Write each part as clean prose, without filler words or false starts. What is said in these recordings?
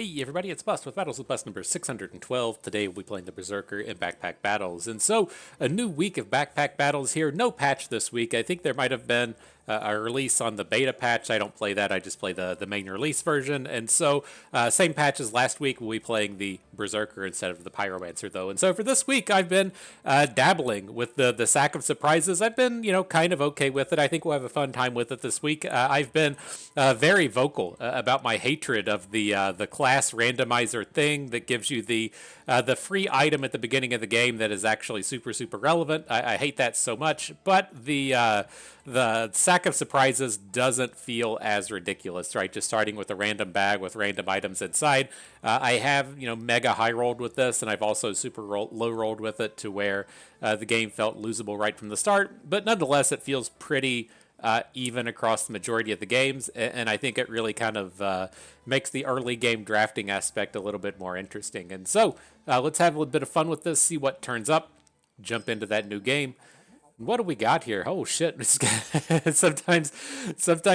Hey everybody, it's Bust with Battles with Bust number 612. Today we'll be playing the Berserker in Backpack Battles. And so, a new week of Backpack Battles here. No patch this week. I think there might have been a release on the beta patch. I don't play that, I just play the main release version. And so, same patch as last week, we'll be playing the Berserker instead of the Pyromancer though. And so for this week, I've been dabbling with the Sack of Surprises. I've been, kind of okay with it. I think we'll have a fun time with it this week. I've been very vocal about my hatred of the class randomizer thing that gives you the free item at the beginning of the game that is actually super relevant. I hate that so much, but the Sack of Surprises doesn't feel as ridiculous, right? Just starting with a random bag with random items inside. I have, mega high rolled with this, and I've also low rolled with it to where the game felt losable right from the start. But nonetheless, it feels pretty even across the majority of the games, and I think it really kind of makes the early game drafting aspect a little bit more interesting. And so let's have a little bit of fun with this, see what turns up, jump into that new game. What do we got here? Oh shit! sometimes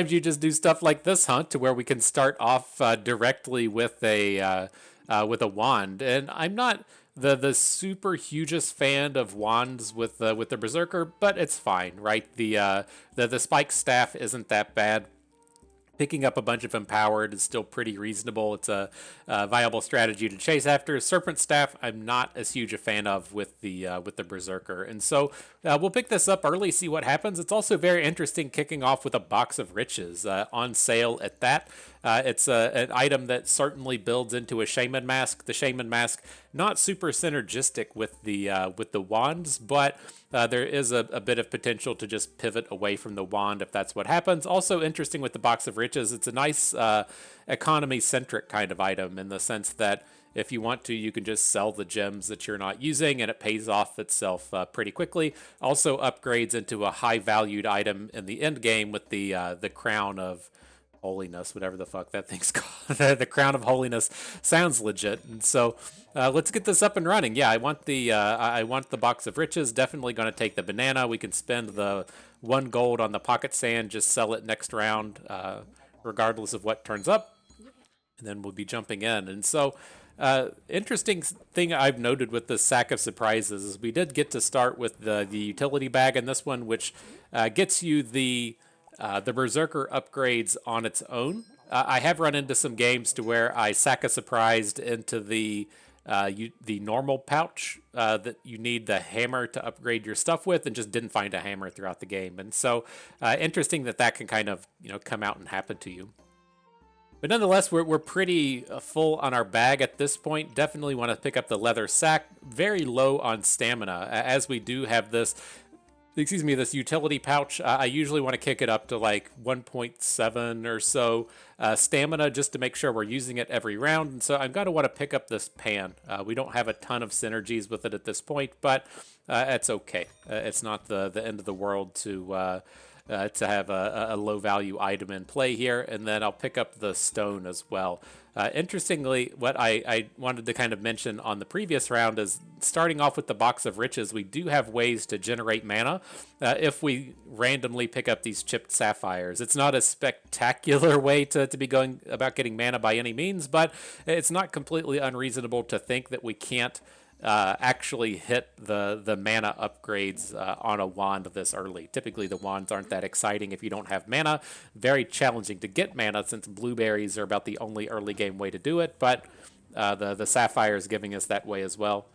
you just do stuff like this, huh? To where we can start off directly with a wand, and I'm not the super hugest fan of wands with the Berserker, but it's fine, right? The spike staff isn't that bad. Picking up a bunch of empowered is still pretty reasonable. It's a viable strategy to chase after. Serpent staff, I'm not as huge a fan of with the Berserker, and so we'll pick this up early, see what happens. It's also very interesting kicking off with a box of riches on sale at that. It's an item that certainly builds into a shaman mask. The shaman mask not super synergistic with the wands, but there is a bit of potential to just pivot away from the wand if that's what happens. Also interesting with the box of riches, it's a nice economy-centric kind of item in the sense that if you want to, you can just sell the gems that you're not using and it pays off itself pretty quickly. Also upgrades into a high-valued item in the end game with the Crown of Holiness, whatever the fuck that thing's called. The Crown of Holiness sounds legit, and so let's get this up and running. Yeah, I want the box of riches. Definitely going to take the banana. We can spend the 1 gold on the pocket sand, just sell it next round, regardless of what turns up, and then we'll be jumping in. And so, interesting thing I've noted with the Sack of Surprises is we did get to start with the utility bag in this one, which gets you the Berserker upgrades on its own. I have run into some games to where I sack a surprised into the normal pouch that you need the hammer to upgrade your stuff with, and just didn't find a hammer throughout the game. And so, interesting that can kind of come out and happen to you. But nonetheless, we're pretty full on our bag at this point. Definitely want to pick up the leather sack. Very low on stamina, as we do have this utility pouch. I usually want to kick it up to like 1.7 or so stamina just to make sure we're using it every round. And so I'm going to want to pick up this pan. We don't have a ton of synergies with it at this point, but it's okay. It's not the end of the world to have a low value item in play here. And then I'll pick up the stone as well. Interestingly, what I wanted to kind of mention on the previous round is starting off with the box of riches, we do have ways to generate mana if we randomly pick up these chipped sapphires. It's not a spectacular way to be going about getting mana by any means, but it's not completely unreasonable to think that we can't actually hit the mana upgrades on a wand this early. Typically, the wands aren't that exciting if you don't have mana. Very challenging to get mana since blueberries are about the only early game way to do it, but the sapphire is giving us that way as well.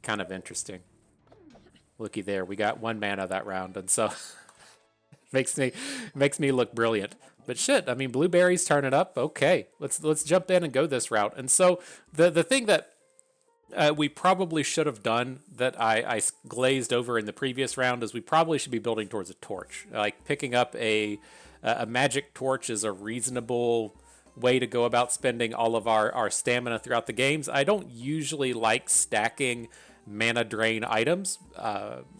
Kind of interesting. Looky there, we got 1 mana that round, and so makes me look brilliant. But shit, I mean, blueberries turn it up. Okay, let's jump in and go this route. And so the thing that we probably should have done that I glazed over in the previous round is we probably should be building towards a torch. Like picking up a magic torch is a reasonable way to go about spending all of our stamina throughout the games. I don't usually like stacking mana drain items,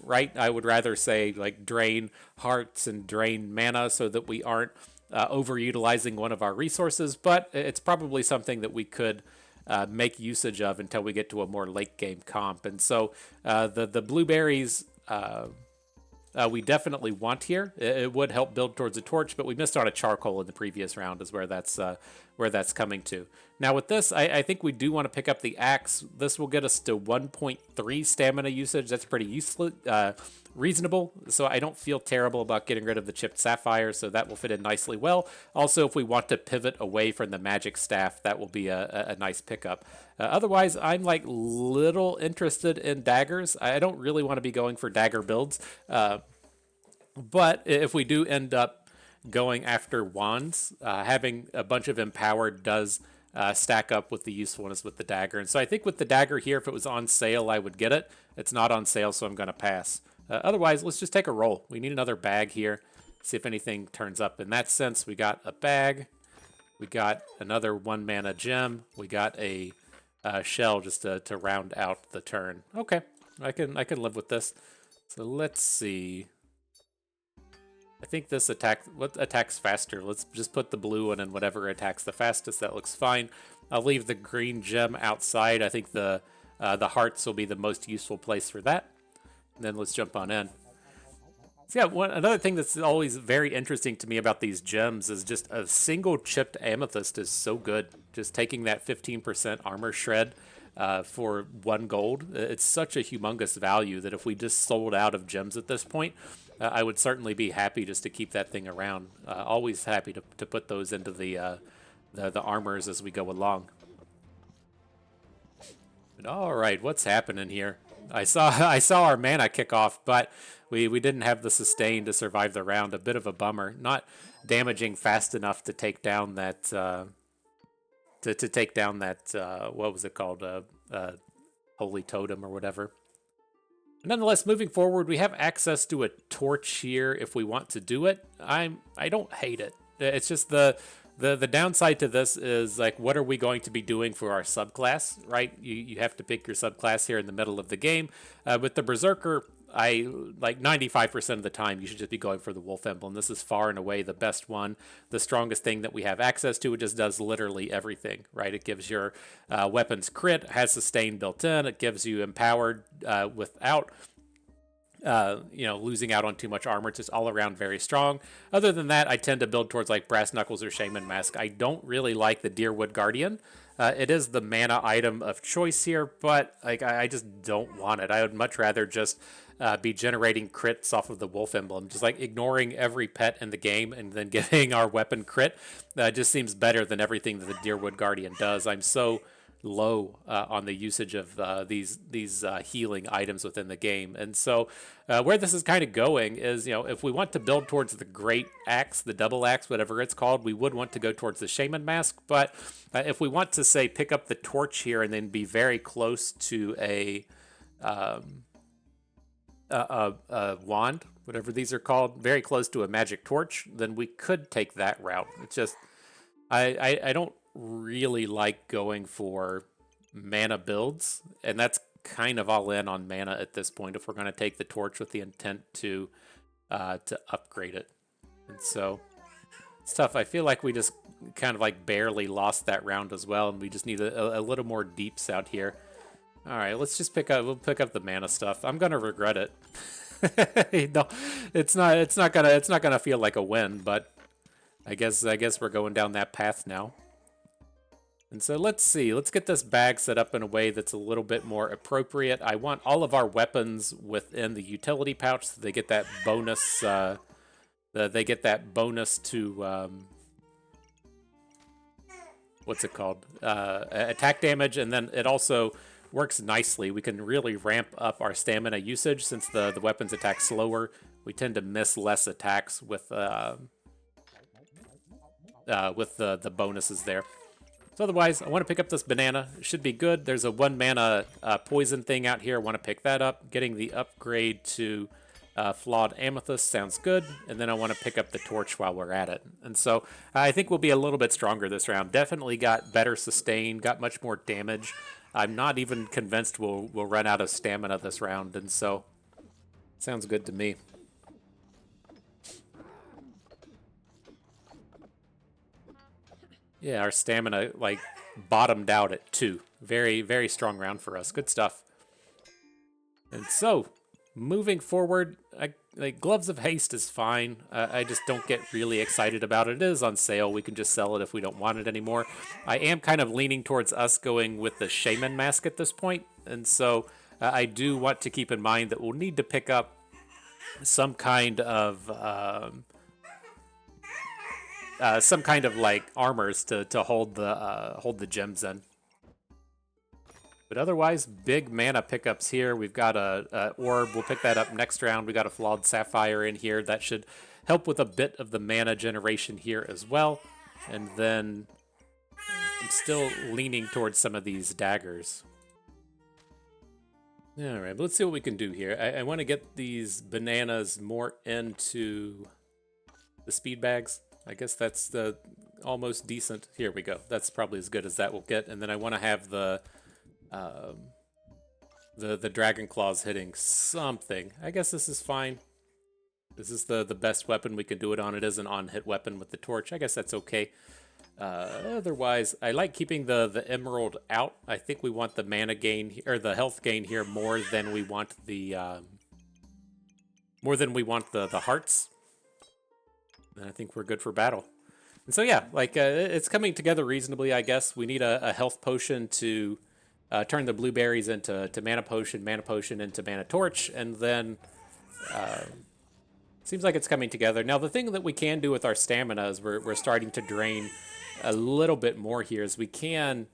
right? I would rather say like drain hearts and drain mana so that we aren't overutilizing one of our resources, but it's probably something that we could make usage of until we get to a more late game comp. And so the blueberries we definitely want here. It would help build towards a torch, but we missed out a charcoal in the previous round is where that's coming to. Now with this, I think we do want to pick up the axe. This will get us to 1.3 stamina usage. That's pretty useful, reasonable, so I don't feel terrible about getting rid of the chipped sapphire, so that will fit in nicely well. Also, if we want to pivot away from the magic staff, that will be a nice pickup. Otherwise, I'm like little interested in daggers. I don't really want to be going for dagger builds, but if we do end up going after wands, having a bunch of empowered does stack up with the usefulness with the dagger. And so I think with the dagger here, if it was on sale, I would get it. It's not on sale, so I'm going to pass. Otherwise, let's just take a roll. We need another bag here. See if anything turns up. In that sense, we got a bag. We got another 1 mana gem. We got a shell just to round out the turn. Okay, I can live with this. So let's see. I think this attacks faster. Let's just put the blue one in whatever attacks the fastest. That looks fine. I'll leave the green gem outside. I think the hearts will be the most useful place for that. And then let's jump on in. So yeah, another thing that's always very interesting to me about these gems is just a single chipped amethyst is so good. Just taking that 15% armor shred for 1 gold. It's such a humongous value that if we just sold out of gems at this point, I would certainly be happy just to keep that thing around. Always happy to put those into the armors as we go along. But all right, what's happening here? I saw our mana kick off, but we didn't have the sustain to survive the round. A bit of a bummer. Not damaging fast enough to take down that to take down that what was it called? Holy totem or whatever. Nonetheless, moving forward, we have access to a torch here if we want to do it. I don't hate it. It's just the downside to this is, like, what are we going to be doing for our subclass, right? You have to pick your subclass here in the middle of the game. With the Berserker, I like 95% of the time you should just be going for the Wolf Emblem. This is far and away the best one, the strongest thing that we have access to. It just does literally everything, right? It gives your weapons crit, has sustain built in. It gives you empowered without losing out on too much armor. It's just all around very strong. Other than that, I tend to build towards like Brass Knuckles or Shaman Mask. I don't really like the Deerwood Guardian. It is the mana item of choice here, but like I just don't want it. I would much rather just be generating crits off of the Wolf Emblem, just like ignoring every pet in the game and then giving our weapon crit. Just seems better than everything that the Deerwood Guardian does. I'm so low on the usage of these healing items within the game. And so where this is kind of going is, if we want to build towards the Great Axe, the Double Axe, whatever it's called, we would want to go towards the Shaman Mask. But if we want to, say, pick up the torch here and then be very close to a wand, whatever these are called, very close to a magic torch, then we could take that route. It's just, I don't really like going for mana builds, and that's kind of all in on mana at this point if we're going to take the torch with the intent to upgrade it. And so it's tough. I feel like we just kind of like barely lost that round as well, and we just need a little more deeps out here. All right, let's just pick up the mana stuff. I'm gonna regret it. No, it's not gonna feel like a win, but I guess we're going down that path now. And so let's see. Let's get this bag set up in a way that's a little bit more appropriate. I want all of our weapons within the utility pouch, so they get that bonus. They get that bonus to what's it called? Attack damage, and then it also works nicely. We can really ramp up our stamina usage since the weapons attack slower. We tend to miss less attacks with the bonuses there. So otherwise, I want to pick up this banana. It should be good. There's a 1 mana poison thing out here. I want to pick that up. Getting the upgrade to flawed amethyst sounds good. And then I want to pick up the torch while we're at it. And so I think we'll be a little bit stronger this round. Definitely got better sustain, got much more damage. I'm not even convinced we'll run out of stamina this round. And so sounds good to me. Yeah, our stamina, like, bottomed out at 2. Very, very strong round for us. Good stuff. And so, moving forward, I like Gloves of Haste is fine. I just don't get really excited about it. It is on sale. We can just sell it if we don't want it anymore. I am kind of leaning towards us going with the Shaman Mask at this point, and so I do want to keep in mind that we'll need to pick up some kind of like armors to hold the gems in. But otherwise, big mana pickups here. We've got a orb. We'll pick that up next round. We got a flawed sapphire in here. That should help with a bit of the mana generation here as well. And then I'm still leaning towards some of these daggers. All right, let's see what we can do here. I want to get these bananas more into the speed bags. I guess that's the almost decent. Here we go. That's probably as good as that will get. And then I want to have the dragon claws hitting something. I guess this is fine. This is the best weapon we can do it on. It is an on-hit weapon with the torch. I guess that's okay. Otherwise, I like keeping the emerald out. I think we want the mana gain or the health gain here more than we want the hearts. And I think we're good for battle. And so yeah, like it's coming together reasonably. I guess we need a health potion to turn the blueberries into mana potion into mana torch, and then seems like it's coming together. Now the thing that we can do with our stamina is we're starting to drain a little bit more here, is we can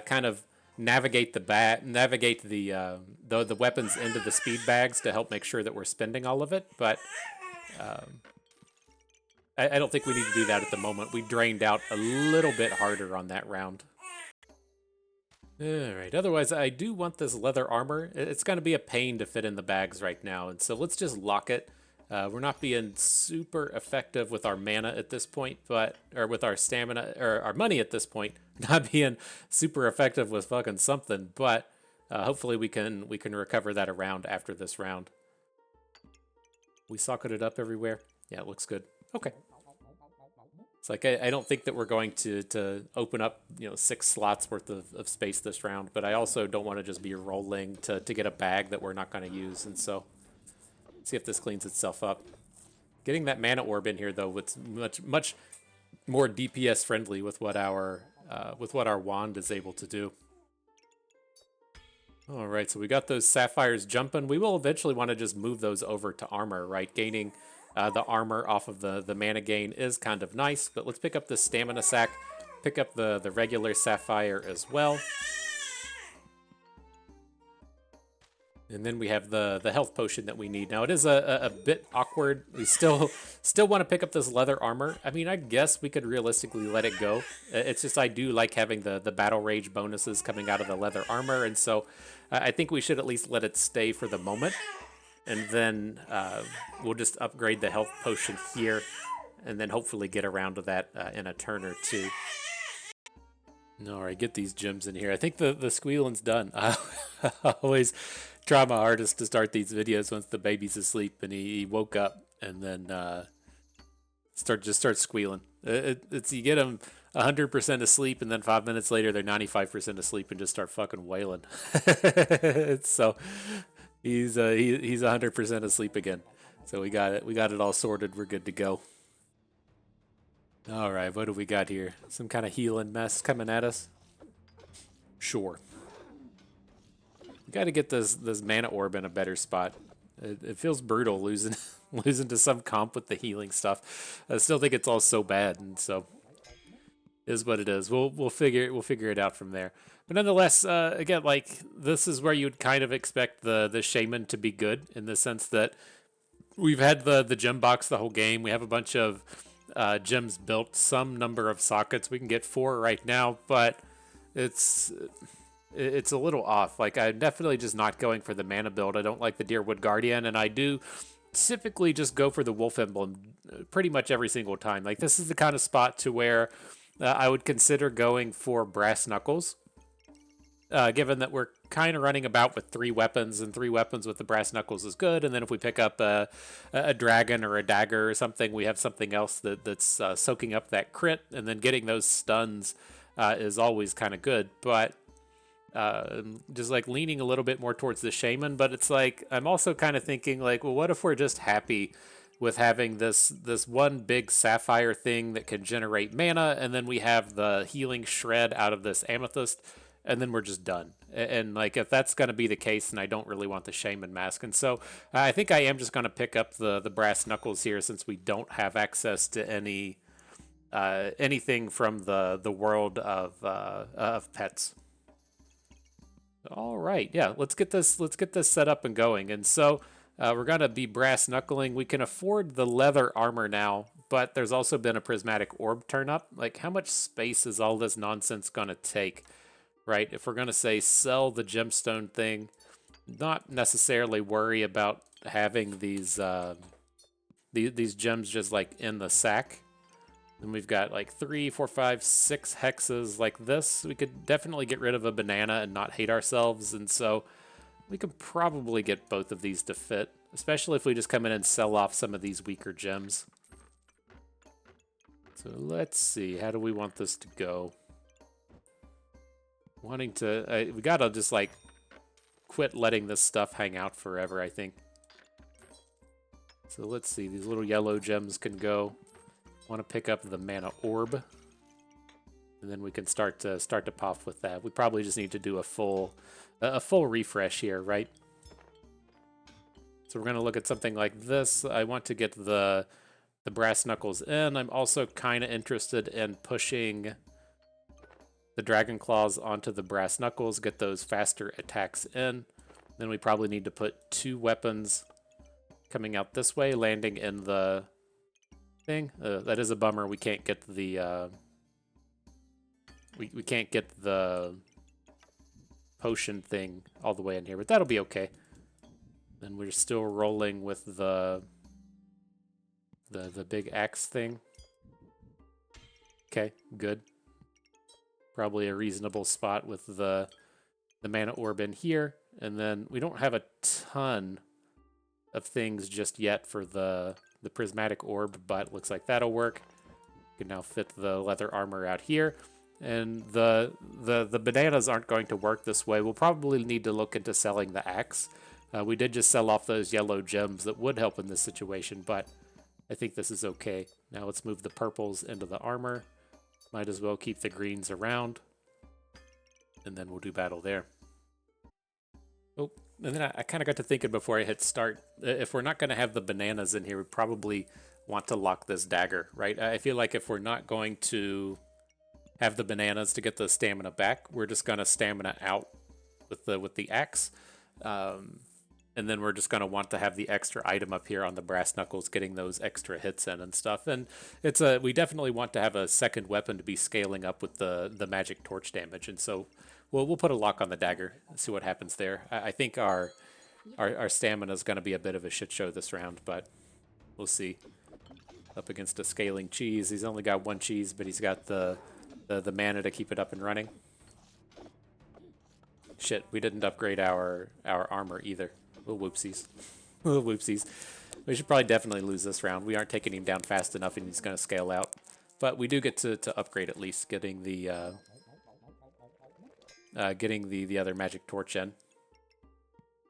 kind of navigate the weapons into the speed bags to help make sure that we're spending all of it, but I don't think we need to do that at the moment. We drained out a little bit harder on that round. Alright, otherwise I do want this leather armor. It's going to be a pain to fit in the bags right now, and so let's just lock it. We're not being super effective with our mana at this point, or with our stamina, or our money at this point. Not being super effective with fucking something, but hopefully we can recover that around after this round. We socketed up everywhere. Yeah, it looks good. Okay. It's like I don't think that we're going to open up 6 slots worth of space this round, but I also don't want to just be rolling to get a bag that we're not going to use, and so let's see if this cleans itself up. Getting that mana orb in here though, it's much more DPS friendly with what our wand is able to do. All right, so we got those sapphires jumping. We will eventually want to just move those over to armor, right? Gaining the armor off of the mana gain is kind of nice, but let's pick up the stamina sack, pick up the regular sapphire as well. And then we have the health potion that we need. Now it is a bit awkward. We still want to pick up this leather armor. I mean, I guess we could realistically let it go. It's just I do like having the battle rage bonuses coming out of the leather armor, and so I think we should at least let it stay for the moment. And then we'll just upgrade the health potion here, and then hopefully get around to that in a turn or two. All right, get these gems in here. I think the squealing's done. I always try my hardest to start these videos once the baby's asleep, and he woke up, and then start squealing. It's you get them 100% asleep, and then 5 minutes later they're 95% asleep and just start fucking wailing. So he's 100% asleep again. So we got it all sorted. We're good to go. All right, what do we got here? Some kind of healing mess coming at us? Sure. We got to get this mana orb in a better spot. It feels brutal losing to some comp with the healing stuff. I still think it's all so bad, and so is what it is. We'll figure it out from there. But nonetheless, again, like this is where you'd kind of expect the shaman to be good, in the sense that we've had the gem box the whole game. We have a bunch of gems built, some number of sockets. We can get 4 right now, but it's a little off. Like, I'm definitely just not going for the mana build. I don't like the Deerwood Guardian, and I do typically just go for the Wolf Emblem pretty much every single time. Like, this is the kind of spot to where I would consider going for Brass Knuckles, given that we're kind of running about with 3 weapons, and 3 weapons with the Brass Knuckles is good. And then if we pick up a dragon or a dagger or something, we have something else that's soaking up that crit, and then getting those stuns is always kind of good. But just like leaning a little bit more towards the shaman, but it's like I'm also kind of thinking like, well, what if we're just happy with having this one big sapphire thing that can generate mana, and then we have the healing shred out of this amethyst, and then we're just done. And like if that's going to be the case, then I don't really want the shaman mask. And so I think I am just going to pick up the brass knuckles here since we don't have access to anything from the world of pets. All right, yeah, let's get this set up and going. And so we're gonna be brass knuckling. We can afford the leather armor now, but there's also been a prismatic orb turn up. Like, how much space is all this nonsense gonna take, right? If we're gonna say sell the gemstone thing, not necessarily worry about having these gems just like in the sack. And we've got like 3, 4, 5, 6 hexes like this. We could definitely get rid of a banana and not hate ourselves. And so we could probably get both of these to fit, especially if we just come in and sell off some of these weaker gems. So let's see. How do we want this to go? Wanting to... we gotta just like quit letting this stuff hang out forever, I think. So let's see. These little yellow gems can go. Want to pick up the mana orb, and then we can start to pop with that. We probably just need to do a full refresh here, right? So we're going to look at something like this. I want to get the brass knuckles in. I'm also kind of interested in pushing the dragon claws onto the brass knuckles, get those faster attacks in. Then we probably need to put 2 weapons coming out this way, landing in the thing. That is a bummer. We can't get the we can't get the potion thing all the way in here, but that'll be okay. Then we're still rolling with the big axe thing. Okay, good. Probably a reasonable spot with the mana orb in here, and then we don't have a ton of things just yet for the prismatic orb, but looks like that'll work. We can now fit the leather armor out here. And the bananas aren't going to work this way. We'll probably need to look into selling the axe. We did just sell off those yellow gems that would help in this situation, but I think this is okay. Now let's move the purples into the armor. Might as well keep the greens around. And then we'll do battle there. Oh, and then I kind of got to thinking before I hit start, if we're not going to have the bananas in here, we probably want to lock this dagger, right? I feel like if we're not going to have the bananas to get the stamina back, we're just going to stamina out with the axe. And then we're just going to want to have the extra item up here on the brass knuckles, getting those extra hits in and stuff. And we definitely want to have a second weapon to be scaling up with the magic torch damage. And so we'll put a lock on the dagger and see what happens there. I think our stamina is going to be a bit of a shit show this round, but we'll see. Up against a scaling cheese. He's only got 1 cheese, but he's got the mana to keep it up and running. Shit, we didn't upgrade our armor either. Little whoopsies. Little whoopsies. We should probably definitely lose this round. We aren't taking him down fast enough and he's going to scale out. But we do get to upgrade at least, getting the other magic torch in.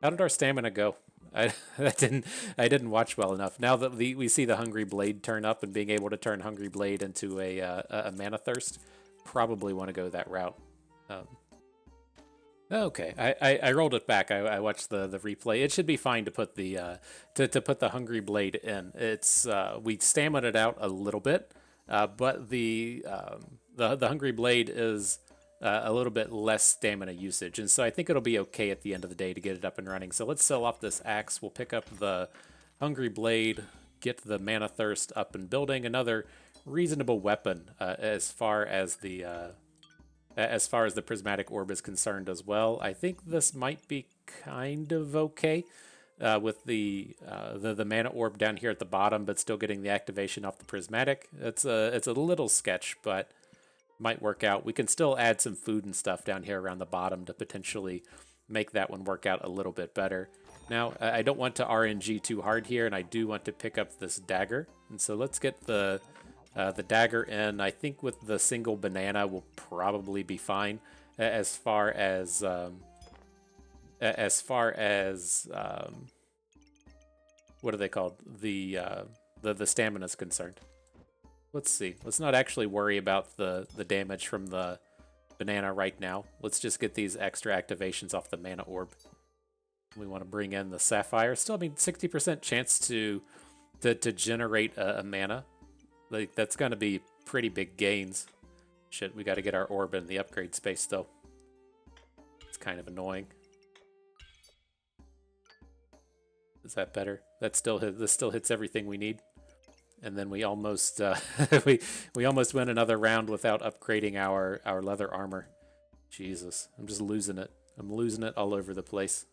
How did our stamina go? I didn't watch well enough. Now that we see the Hungry Blade turn up and being able to turn Hungry Blade into a Mana Thirst, probably want to go that route. Okay, I rolled it back. I watched the replay. It should be fine to put the to put the Hungry Blade in. It's we stamina it out a little bit, but the Hungry Blade is a little bit less stamina usage, and so I think it'll be okay at the end of the day to get it up and running. So let's sell off this axe. We'll pick up the Hungry Blade, get the Mana Thirst up and building. Another reasonable weapon as far as the prismatic orb is concerned as well. I think this might be kind of okay with the mana orb down here at the bottom, but still getting the activation off the prismatic. It's a little sketch, but might work out. We can still add some food and stuff down here around the bottom to potentially make that one work out a little bit better. Now, I don't want to RNG too hard here, and I do want to pick up this dagger. And so let's get the dagger in. I think with the single banana will probably be fine. as far as as far as what are they called? The stamina is concerned. Let's see. Let's not actually worry about the damage from the banana right now. Let's just get these extra activations off the mana orb. We want to bring in the sapphire. Still, I mean, 60% chance to generate a mana. Like, that's gonna be pretty big gains. Shit, we got to get our orb in the upgrade space though. It's kind of annoying. Is that better? This still hits everything we need. And then we almost we almost went another round without upgrading our leather armor. Jesus, I'm just losing it. I'm losing it all over the place.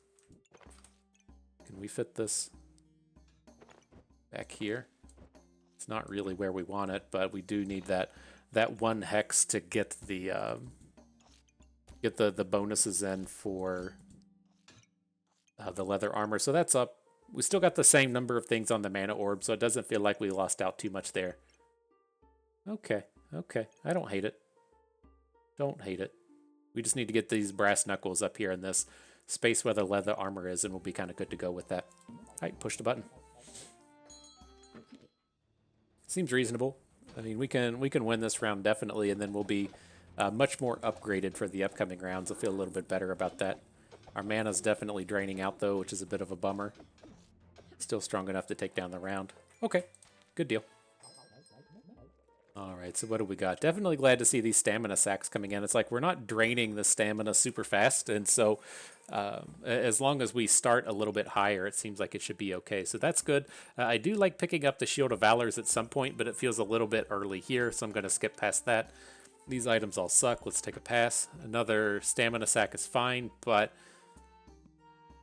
Can we fit this back here? It's not really where we want it, but we do need that one hex to get the bonuses in for the leather armor. So that's up. We still got the same number of things on the mana orb, so it doesn't feel like we lost out too much there. Okay, okay. I don't hate it. Don't hate it. We just need to get these brass knuckles up here in this space where the leather armor is, and we'll be kind of good to go with that. All right, push the button. Seems reasonable. I mean, we can win this round definitely, and then we'll be much more upgraded for the upcoming rounds. I'll feel a little bit better about that. Our mana's definitely draining out, though, which is a bit of a bummer. Still strong enough to take down the round. Okay, good deal. All right, so what do we got? Definitely glad to see these stamina sacks coming in. It's like we're not draining the stamina super fast, and so as long as we start a little bit higher, it seems like it should be okay. So that's good. I do like picking up the Shield of Valors at some point, but it feels a little bit early here, so I'm going to skip past that. These items all suck. Let's take a pass. Another stamina sack is fine, but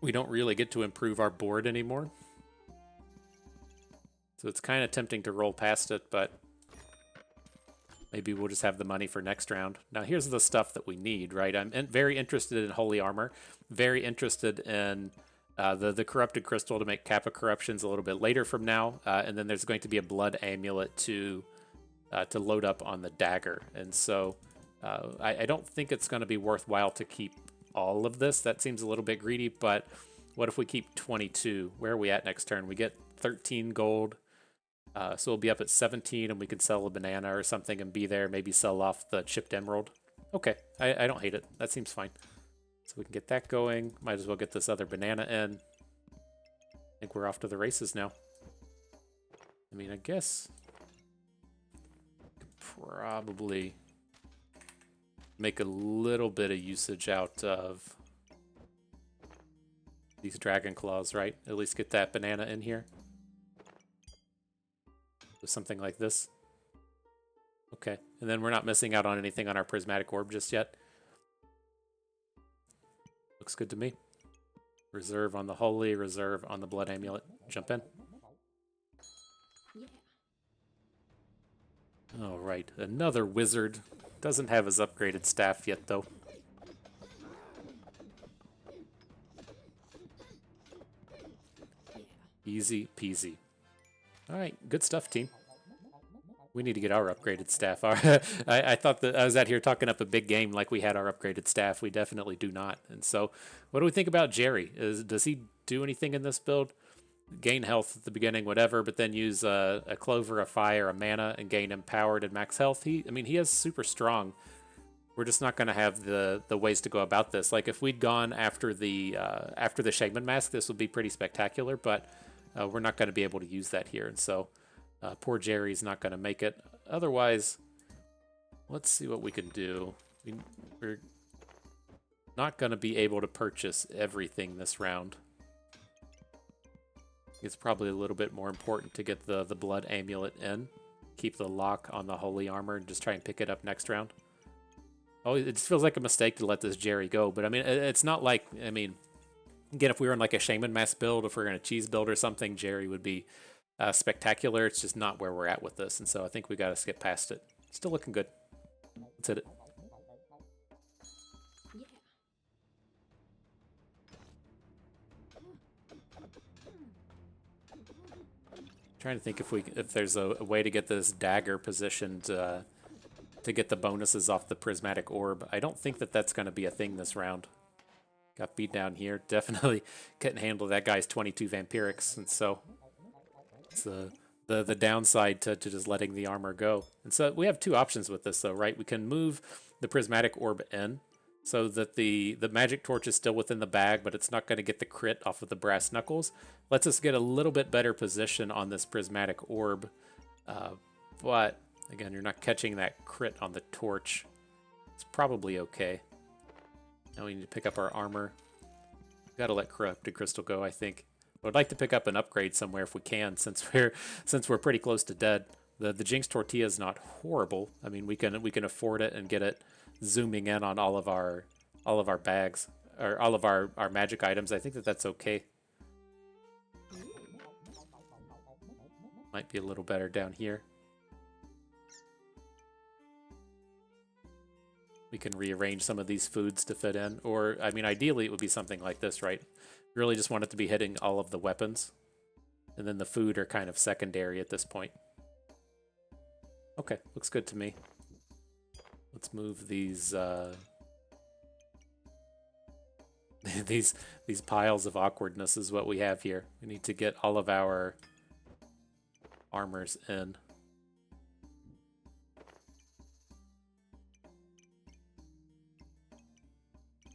we don't really get to improve our board anymore. So it's kind of tempting to roll past it, but maybe we'll just have the money for next round. Now here's the stuff that we need, right? I'm very interested in Holy Armor, very interested in the Corrupted Crystal to make Kappa Corruptions a little bit later from now, and then there's going to be a Blood Amulet to load up on the Dagger. And so I don't think it's going to be worthwhile to keep all of this. That seems a little bit greedy, but what if we keep 22? Where are we at next turn? We get 13 gold. So we'll be up at 17, and we can sell a banana or something and be there. Maybe sell off the chipped emerald. Okay, I don't hate it. That seems fine. So we can get that going. Might as well get this other banana in. I think we're off to the races now. I mean, I guess could probably make a little bit of usage out of these dragon claws, right? At least get that banana in here. Something like this. Okay, and then we're not missing out on anything on our prismatic orb just yet. Looks good to me. Reserve on the holy, reserve on the blood amulet. Jump in. All right, another wizard. Doesn't have his upgraded staff yet, though. Easy peasy. All right, good stuff, team. We need to get our upgraded staff. I thought that I was out here talking up a big game like we had our upgraded staff. We definitely do not. And so, what do we think about Jerry? Does he do anything in this build? Gain health at the beginning, whatever, but then use a clover, a fire, a mana, and gain empowered and max health. He is super strong. We're just not going to have the ways to go about this. Like if we'd gone after the Shaman Mask, this would be pretty spectacular, but we're not going to be able to use that here. And so poor Jerry's not going to make it. Otherwise, let's see what we can do. We're not going to be able to purchase everything this round. It's probably a little bit more important to get the blood amulet in. Keep the lock on the holy armor and just try and pick it up next round. Oh, it just feels like a mistake to let this Jerry go. But I mean, it's not like, I mean, again, if we were in like a Shaman Mask build, if we we're in a cheese build or something, Jerry would be spectacular. It's just not where we're at with this. And so I think we got to skip past it. Still looking good. Let's hit it. Trying to think if there's a way to get this dagger positioned to to get the bonuses off the prismatic orb. I don't think that that's going to be a thing this round. Got beat down here. Definitely couldn't handle that guy's 22 vampirics, and so it's the downside to just letting the armor go. And so we have two options with this, though, right? We can move the prismatic orb in so that the magic torch is still within the bag, but it's not going to get the crit off of the brass knuckles. Lets us get a little bit better position on this prismatic orb, but again, you're not catching that crit on the torch. It's probably okay. Now we need to pick up our armor. Got to let Corrupted Crystal go, I think. I would like to pick up an upgrade somewhere if we can, since we're pretty close to dead. The Jinx Tortilla is not horrible. I mean, we can afford it and get it zooming in on all of our bags, or all of our magic items. I think that's okay. Might be a little better down here. We can rearrange some of these foods to fit in, or I mean, ideally it would be something like this, right? We really just want it to be hitting all of the weapons, and then the food are kind of secondary at this point. Okay, looks good to me. Let's move these these piles of awkwardness is what we have here. We need to get all of our armors in.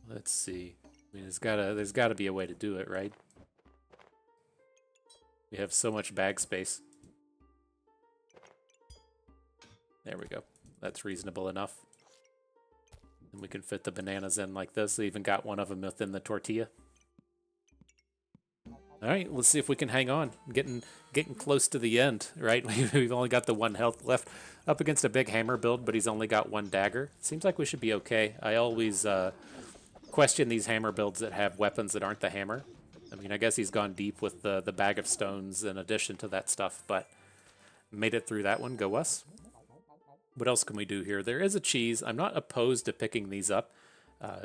Let's see. I mean, there's gotta be a way to do it, right? We have so much bag space. There we go. That's reasonable enough. And we can fit the bananas in like this. We even got one of them within the tortilla. All right, let's see if we can hang on. Getting close to the end, right? We've only got the 1 health left. Up against a big hammer build, but he's only got 1 dagger. Seems like we should be okay. I always question these hammer builds that have weapons that aren't the hammer. I mean, I guess he's gone deep with the bag of stones in addition to that stuff, but made it through that one. Go us. What else can we do here? There is a cheese. I'm not opposed to picking these up.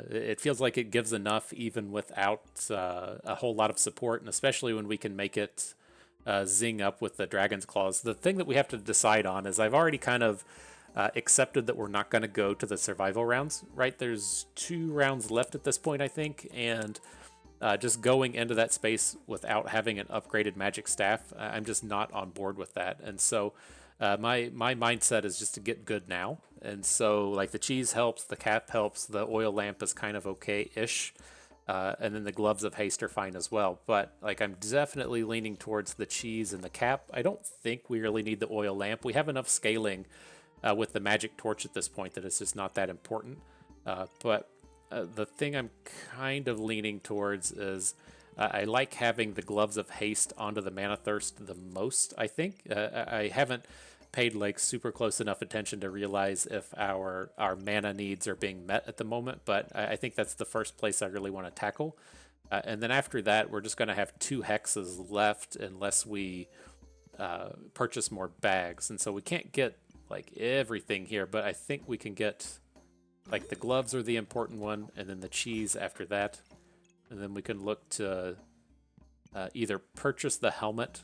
It feels like it gives enough even without a whole lot of support, and especially when we can make it zing up with the dragon's claws. The thing that we have to decide on is I've already kind of accepted that we're not going to go to the survival rounds, right? There's 2 rounds left at this point, I think, and just going into that space without having an upgraded magic staff, I'm just not on board with that. And so my mindset is just to get good now. And so like the cheese helps, the cap helps, the oil lamp is kind of okay-ish, and then the gloves of haste are fine as well. But like I'm definitely leaning towards the cheese and the cap. I don't think we really need the oil lamp. We have enough scaling with the magic torch at this point that it's just not that important. But the thing I'm kind of leaning towards is I like having the gloves of haste onto the mana thirst the most, I think. I haven't paid like super close enough attention to realize if our mana needs are being met at the moment, but I think that's the first place I really want to tackle. And then after that, we're just going to have 2 hexes left unless we purchase more bags. And so we can't get like everything here, but I think we can get like the gloves are the important one, and then the cheese after that. And then we can look to either purchase the helmet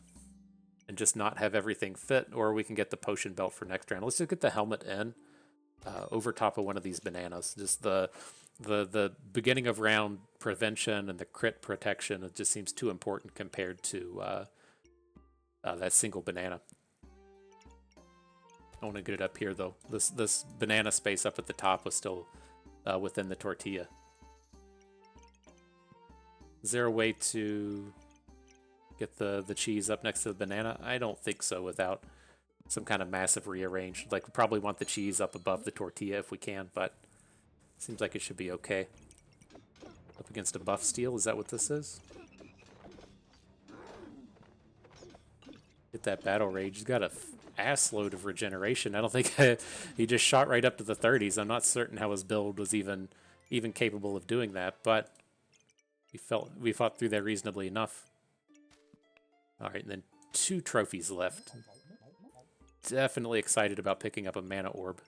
and just not have everything fit, or we can get the potion belt for next round. Let's just get the helmet in over top of one of these bananas. Just the beginning of round prevention and the crit protection, it just seems too important compared to that single banana. I want to get it up here though. This banana space up at the top was still within the tortilla. Is there a way to get the cheese up next to the banana? I don't think so without some kind of massive rearrange. Like, we probably want the cheese up above the tortilla if we can, but seems like it should be okay. Up against a buff steel, is that what this is? Get that battle rage. He's got a ass load of regeneration. I don't think he just shot right up to the 30s. I'm not certain how his build was even capable of doing that, but we fought through that reasonably enough. All right, and then 2 trophies left. Definitely excited about picking up a mana orb.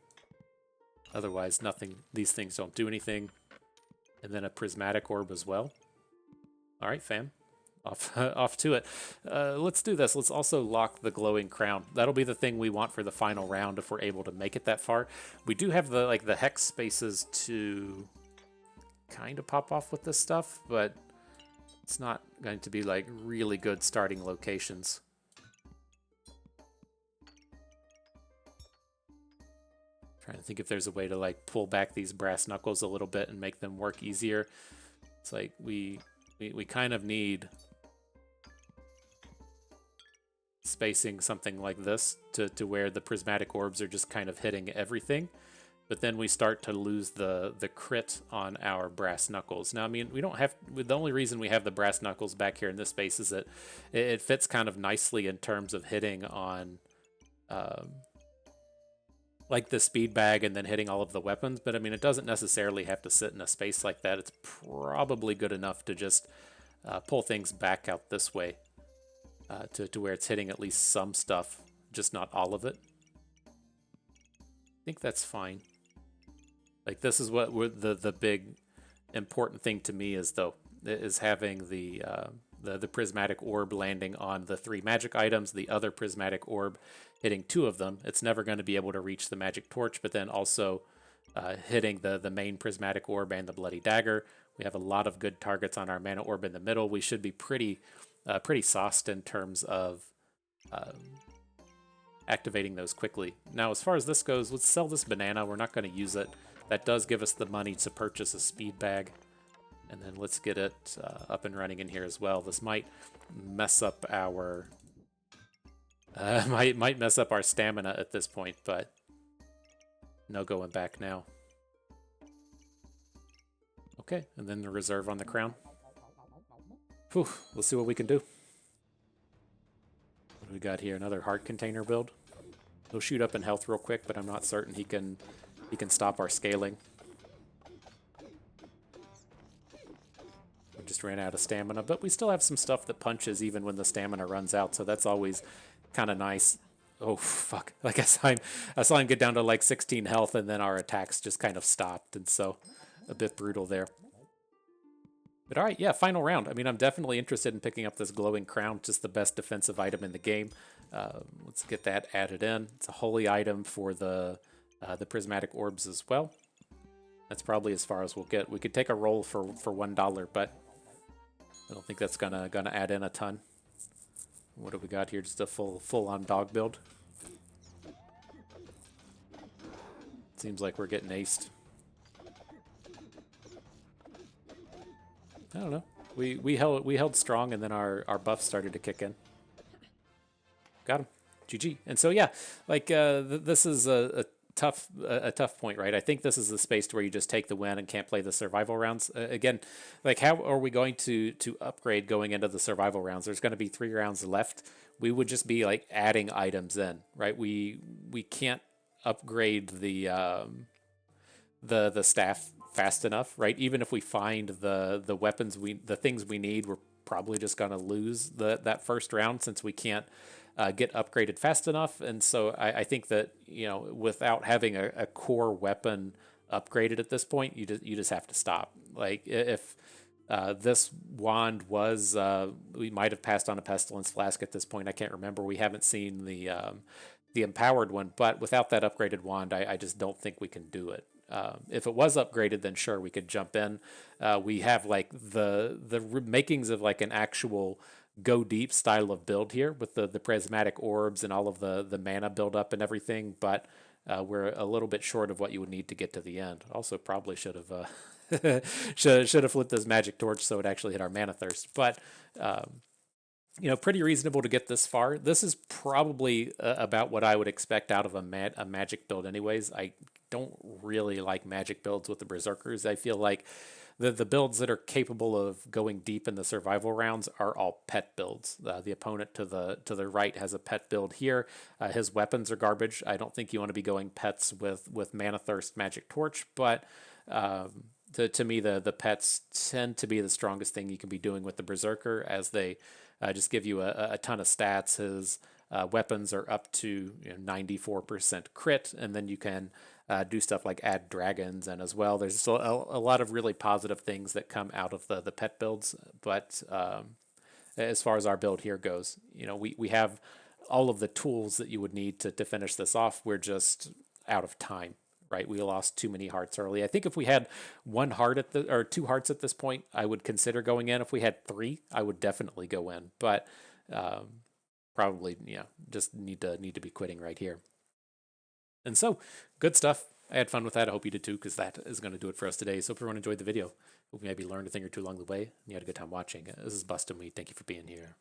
Otherwise, nothing. These things don't do anything. And then a prismatic orb as well. All right, fam. off to it. Let's do this. Let's also lock the glowing crown. That'll be the thing we want for the final round if we're able to make it that far. We do have the hex spaces to kind of pop off with this stuff, but it's not going to be like really good starting locations. Trying to think if there's a way to like pull back these brass knuckles a little bit and make them work easier. It's like we kind of need spacing something like this to where the prismatic orbs are just kind of hitting everything. But then we start to lose the crit on our brass knuckles. Now, I mean, we don't have, the only reason we have the brass knuckles back here in this space is that it fits kind of nicely in terms of hitting on like the speed bag and then hitting all of the weapons. But I mean, it doesn't necessarily have to sit in a space like that. It's probably good enough to just pull things back out this way to where it's hitting at least some stuff, just not all of it. I think that's fine. Like, this is what the big important thing to me is, though, is having the prismatic orb landing on the 3 magic items, the other prismatic orb hitting 2 of them. It's never going to be able to reach the magic torch, but then also hitting the main prismatic orb and the bloody dagger. We have a lot of good targets on our mana orb in the middle. We should be pretty sauced in terms of activating those quickly. Now, as far as this goes, let's sell this banana. We're not going to use it. That does give us the money to purchase a speed bag. And then let's get it up and running in here as well. This might mess up our might mess up our stamina at this point, but no going back now. Okay, and then the reserve on the crown. Whew, let's see what we can do. What do we got here? Another heart container build. He'll shoot up in health real quick, but I'm not certain he can stop our scaling. We just ran out of stamina, but we still have some stuff that punches even when the stamina runs out, so that's always kind of nice. Oh, fuck. Like I saw him get down to like 16 health, and then our attacks just kind of stopped, and so a bit brutal there. But all right, yeah, final round. I mean, I'm definitely interested in picking up this glowing crown, just the best defensive item in the game. Let's get that added in. It's a holy item for the prismatic orbs as well. That's probably as far as we'll get. We could take a roll for $1, but I don't think that's gonna add in a ton. What do we got here? Just a full on dog build. Seems like we're getting aced. I don't know. We held strong, and then our buffs started to kick in. Got him. GG. And so yeah, like this is a tough point, right? I think this is the space to where you just take the win and can't play the survival rounds. Again, like, how are we going to upgrade going into the survival rounds? There's going to be 3 rounds left. We would just be like adding items in, right? We can't upgrade the staff fast enough, right? Even if we find the weapons, the things we need, we're probably just going to lose that first round since we can't get upgraded fast enough. And so I think that, you know, without having a core weapon upgraded at this point, you just have to stop. Like, if this wand was, we might have passed on a pestilence flask at this point. I can't remember. We haven't seen the empowered one, but without that upgraded wand, I just don't think we can do it. If it was upgraded, then sure, we could jump in. We have like the makings of like an actual go deep style of build here with the prismatic orbs and all of the mana build up and everything, but we're a little bit short of what you would need to get to the end. Also, probably should have should have flipped this magic torch so it actually hit our mana thirst, but you know, pretty reasonable to get this far. This is probably about what I would expect out of a magic build anyways. I don't really like magic builds with the Berserkers. I feel like the builds that are capable of going deep in the survival rounds are all pet builds. The opponent to the right has a pet build here. His weapons are garbage. I don't think you want to be going pets with Mana Thirst, Magic Torch, but to me, the pets tend to be the strongest thing you can be doing with the Berserker, as they just give you a ton of stats. His weapons are up to 94% crit, and then you can do stuff like add dragons, and as well, there's a lot of really positive things that come out of the pet builds. But as far as our build here goes. You know, we have all of the tools that you would need to finish this off. We're just out of time, right? We lost too many hearts early. I think if we had one heart at the or two hearts at this point, I would consider going in. If we had three, I would definitely go in. But probably, yeah, just need to be quitting right here. And so, good stuff. I had fun with that. I hope you did too, because that is going to do it for us today. So, if everyone enjoyed the video, hope you maybe learned a thing or two along the way, and you had a good time watching. This is Bustin' Me. Thank you for being here.